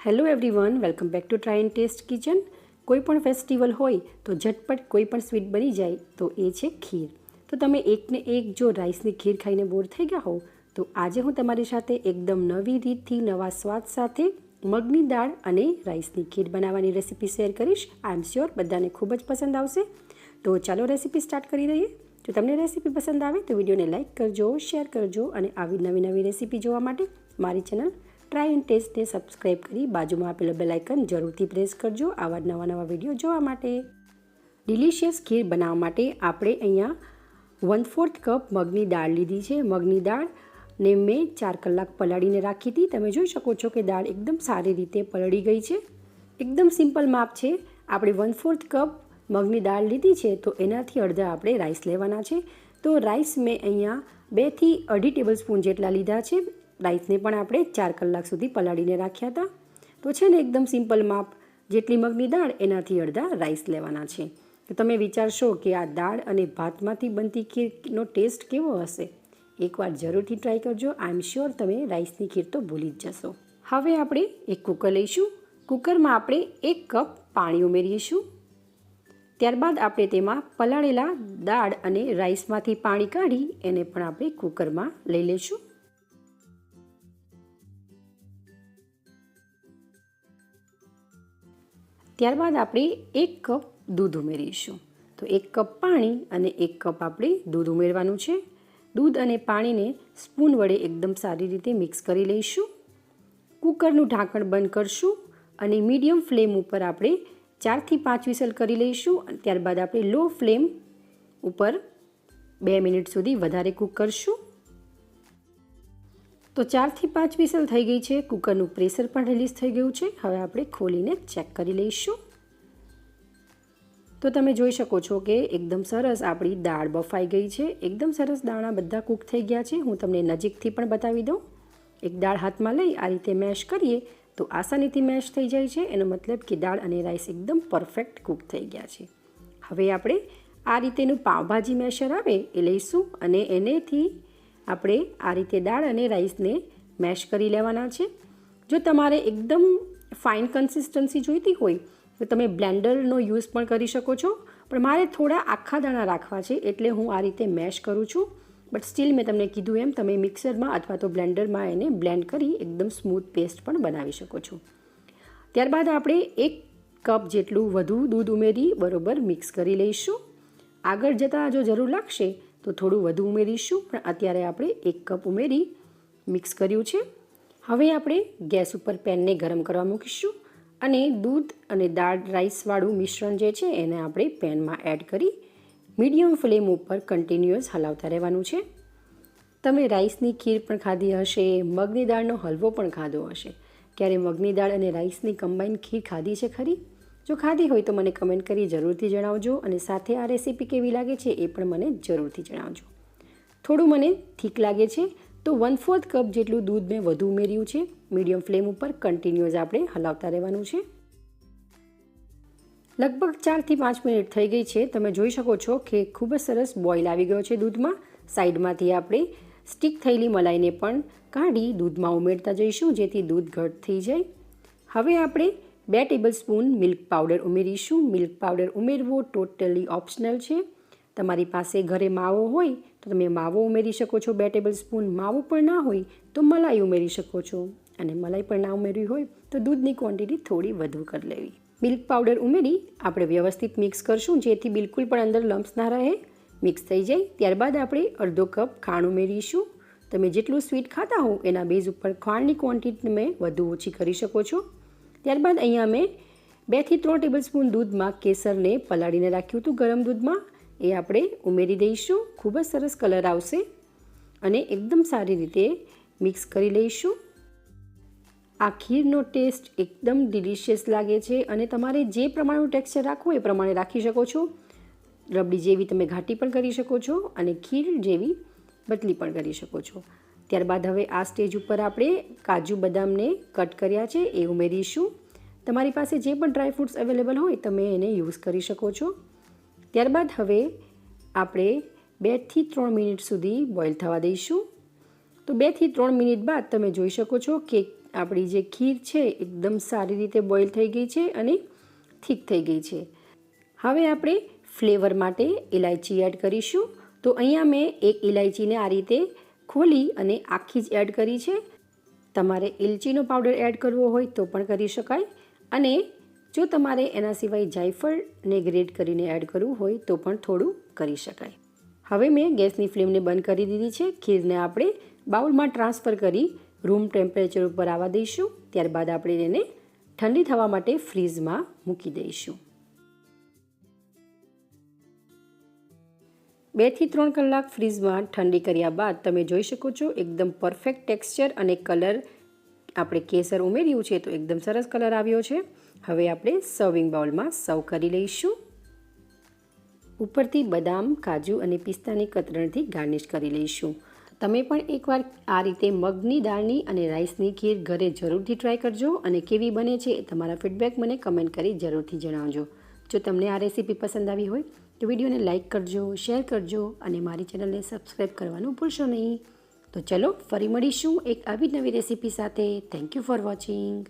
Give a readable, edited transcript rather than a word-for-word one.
Hello everyone, welcome back to try and taste kitchen. કોઈ પણ festival હોય તો ઝટપટ કોઈ પણ સ્વીટ બની જાય તો એ છે ખીર. તો તમે એકને એક જો રાઈસની ખીર ખાઈને બોર થઈ ગયા હો તો આજે હું તમારી સાથે એકદમ નવી રીતથી નવા સ્વાદ સાથે મગની દાળ અને રાઈસની ખીર બનાવવાની રેસીપી શેર કરીશ. આઈ એમ શ્યોર બધાને ખૂબ જ પસંદ આવશે. તો ચાલો રેસીપી સ્ટાર્ટ કરી દઈએ. જો તમને રેસીપી પસંદ આવે તો વિડીયોને લાઇક કરજો, શેર કરજો અને આવી નવી રેસીપી જોવા માટે મારી ચેનલ ટ્રાય એન્ડ ટેસ્ટને સબસ્ક્રાઈબ કરી બાજુમાં આપેલું બેલ આઇકન જરૂરથી પ્રેસ કરજો આવા નવા વિડીયો જોવા માટે. ડિલિશિયસ ખીર બનાવવા માટે આપણે અહીંયા 1/4 કપ મગની દાળ લીધી છે. મગની દાળને મેં 4 કલાક પલાળીને રાખી હતી. તમે જોઈ શકો છો કે દાળ એકદમ સારી રીતે પલળી ગઈ છે. એકદમ સિમ્પલ માપ છે. આપણે 1/4 કપ મગની દાળ લીધી છે તો એનાથી અડધા આપણે રાઈસ લેવાના છે. તો રાઈસ મેં અહીંયા 2 થી 2.5 ટેબલ સ્પૂન જેટલા લીધા છે. રાઈસને પણ આપણે 4 કલાક સુધી પલાળીને રાખ્યા હતા. તો છે ને એકદમ સિમ્પલ માપ, જેટલી મગની દાળ એનાથી અડધા રાઈસ લેવાના છે. તો તમે વિચારશો કે આ દાળ અને ભાતમાંથી બનતી ખીરનો ટેસ્ટ કેવો હશે. એકવાર જરૂરથી ટ્રાય કરજો. આઈ એમ શ્યોર તમે રાઈસની ખીર તો ભૂલી જ જશો. હવે આપણે એક કુકર લઈશું. કુકરમાં આપણે 1 કપ પાણી ઉમેરીશું. ત્યારબાદ આપણે તેમાં પલાળેલા દાળ અને રાઈસમાંથી પાણી કાઢી એને પણ આપણે કુકરમાં લઈ લઈશું. ત્યારબાદ આપણે 1 કપ દૂધ ઉમેરીશું. તો 1 કપ પાણી અને 1 કપ આપણે દૂધ ઉમેરવાનું છે. દૂધ અને પાણીને સ્પૂન વડે એકદમ સારી રીતે મિક્સ કરી લઈશું. કુકરનું ઢાંકણ બંધ કરશું અને મીડિયમ ફ્લેમ ઉપર આપણે 4 થી 5 વિસલ કરી લઈશું. ત્યારબાદ આપણે લો ફ્લેમ ઉપર 2 મિનિટ સુધી વધારે કૂક કરશું. તો 4 થી 5 વિસલ થઈ ગઈ છે. કુકરનું પ્રેશર પણ રિલીઝ થઈ ગયું છે. હવે આપણે ખોલીને ચેક કરી લઈશું. તો તમે જોઈ શકો છો કે એકદમ સરસ આપણી દાળ બફાઈ ગઈ છે. એકદમ સરસ દાણા બધા કૂક થઈ ગયા છે. હું તમને નજીકથી પણ બતાવી દઉં. એક દાળ હાથમાં લઈ આ રીતે મેશ કરીએ તો આસાનીથી મેશ થઈ જાય છે. એનો મતલબ કે દાળ અને રાઈસ એકદમ પરફેક્ટ કૂક થઈ ગયા છે. હવે આપણે આ રીતેનું પાવભાજી મેશર આવે એ લઈશું અને એનેથી આપણે આ રીતે દાળ અને રાઈસને મેશ કરી લેવાના છે. જો તમારે એકદમ ફાઇન કન્સિસ્ટન્સી જોઈતી હોય તો તમે બ્લેન્ડરનો યુઝ પણ કરી શકો છો. પણ મારે થોડા આખા દાણા રાખવા છે એટલે હું આ રીતે મેશ કરું છું. બટ સ્ટીલ મેં તમને કીધું એમ તમે મિક્સરમાં અથવા તો બ્લેન્ડરમાં એને બ્લેન્ડ કરી એકદમ સ્મૂથ પેસ્ટ પણ બનાવી શકો છો. ત્યારબાદ આપણે 1 કપ જેટલું વધુ દૂધ ઉમેરી બરોબર મિક્સ કરી લઈશું. આગળ જતાં જો જરૂર લાગશે તો થોડું વધુ ઉમેરીશું, પણ અત્યારે આપણે 1 કપ ઉમેરી મિક્સ કર્યું છે. હવે આપણે ગેસ ઉપર પેનને ગરમ કરવા મૂકીશું અને દૂધ અને દાળ રાઈસવાળું મિશ્રણ જે છે એને આપણે પેનમાં એડ કરી મીડિયમ ફ્લેમ ઉપર કન્ટિન્યુઅસ હલાવતા રહેવાનું છે. તમે રાઈસની ખીર પણ ખાધી હશે, મગની દાળનો હલવો પણ ખાધો હશે. ક્યારે મગની દાળ અને રાઈસની કમ્બાઈન ખીર ખાધી છે ખરી? જો ખાધી હોય તો મને કમેન્ટ કરી જરૂરથી જણાવજો અને સાથે આ રેસીપી કેવી લાગે છે એ પણ મને જરૂરથી જણાવજો. થોડું મને ઠીક લાગે છે તો 1/4 કપ જેટલું દૂધ મેં વધુ ઉમેર્યું છે. મીડિયમ ફ્લેમ ઉપર કન્ટિન્યુઅસ આપણે હલાવતા રહેવાનું છે. લગભગ 4 થી 5 મિનિટ થઈ ગઈ છે. તમે જોઈ શકો છો કે ખૂબ જ સરસ બોઇલ આવી ગયો છે દૂધમાં. સાઈડમાંથી આપણે સ્ટીક થયેલી મલાઈને પણ કાઢી દૂધમાં ઉમેરતા જઈશું જેથી દૂધ ઘટ થઈ જાય. હવે આપણે 2 ટેબલ સ્પૂન મિલ્ક પાવડર ઉમેરીશું. મિલ્ક પાવડર ઉમેરવો ટોટલી ઓપ્શનલ છે. તમારી પાસે ઘરે માવો હોય તો તમે માવો ઉમેરી શકો છો 2 ટેબલ સ્પૂન. માવો પણ ના હોય તો મલાઈ ઉમેરી શકો છો અને મલાઈ પણ ના ઉમેરવી હોય તો દૂધની ક્વોન્ટિટી થોડી વધુ કરી લેવી. મિલ્ક પાવડર ઉમેરી આપણે વ્યવસ્થિત મિક્સ કરશું જેથી બિલકુલ પણ અંદર લમ્સ ના રહે, મિક્સ થઈ જાય. ત્યારબાદ આપણે અડધો કપ ખાંડ ઉમેરીશું. તમે જેટલું સ્વીટ ખાતા હો એના બેઝ ઉપર ખાંડની ક્વોન્ટિટી મેં વધુ ઓછી કરી શકો છો. ત્યારબાદ અહીંયા મેં 2 થી 3 ટેબલ સ્પૂન દૂધમાં કેસરને પલાળીને રાખ્યું હતું ગરમ દૂધમાં. એ આપણે ઉમેરી દઈશું. ખૂબ જ સરસ કલર આવશે અને એકદમ સારી રીતે મિક્સ કરી લઈશું. આ ખીરનો ટેસ્ટ એકદમ ડિલિશિયસ લાગે છે અને તમારે જે પ્રમાણેનું ટેક્સચર રાખવું એ પ્રમાણે રાખી શકો છો. રબડી જેવી તમે ઘાટી પણ કરી શકો છો અને ખીર જેવી પતલી પણ કરી શકો છો. ત્યારબાદ હવે આ સ્ટેજ ઉપર આપણે કાજુ બદામને કટ કર્યા છે એ ઉમેરીશું. તમારી પાસે જે પણ ડ્રાયફ્રૂટ્સ અવેલેબલ હોય તમે એને યુઝ કરી શકો છો. ત્યારબાદ હવે આપણે 2 થી 3 મિનિટ સુધી બોઇલ થવા દઈશું. તો 2 થી 3 મિનિટ બાદ તમે જોઈ શકો છો કે આપણી જે ખીર છે એકદમ સારી રીતે બોઇલ થઈ ગઈ છે અને થીક થઈ ગઈ છે. હવે આપણે ફ્લેવર માટે ઇલાયચી એડ કરીશું. તો અહીંયા મેં એક ઇલાયચીને આ રીતે ખોલી અને આખી જ એડ કરી છે. તમારે એલચીનો પાવડર એડ કરવો હોય તો પણ કરી શકાય, અને જો તમારે એના સિવાય જાયફળને ગ્રેટ કરીને એડ કરવું હોય તો પણ થોડું કરી શકાય. હવે મેં ગેસની ફ્લેમને બંધ કરી દીધી છે. ખીરને આપણે બાઉલમાં ટ્રાન્સફર કરી રૂમ ટેમ્પરેચર ઉપર આવવા દઈશું. ત્યારબાદ આપણે એને ઠંડી થવા માટે ફ્રીઝમાં મૂકી દઈશું. 2 થી 3 કલાક ફ્રીઝમાં ઠંડી કર્યા બાદ તમે જોઈ શકો છો એકદમ પરફેક્ટ ટેક્સચર અને કલર. આપણે કેસર ઉમેર્યું છે તો એકદમ સરસ કલર આવ્યો છે. હવે આપણે સર્વિંગ બાઉલમાં સર્વ કરી લઈશું. ઉપરથી બદામ, કાજુ અને પિસ્તાની કતરણથી ગાર્નિશ કરી લઈશું. તમે પણ એકવાર આ રીતે મગની દાળની અને રાઈસની ખીર ઘરે જરૂરથી ટ્રાય કરજો, અને કેવી બને છે તમારા ફીડબેક મને કમેન્ટ કરી જરૂરથી જણાવજો. જો તમને આ રેસીપી પસંદ આવી હોય તો વિડીયોને લાઇક કરજો, શેર કરજો અને મારી ચેનલને સબસ્ક્રાઈબ કરવાનું ભૂલશો નહીં. તો ચલો ફરી મળીશું એક આવી નવી રેસીપી સાથે. Thank you for watching.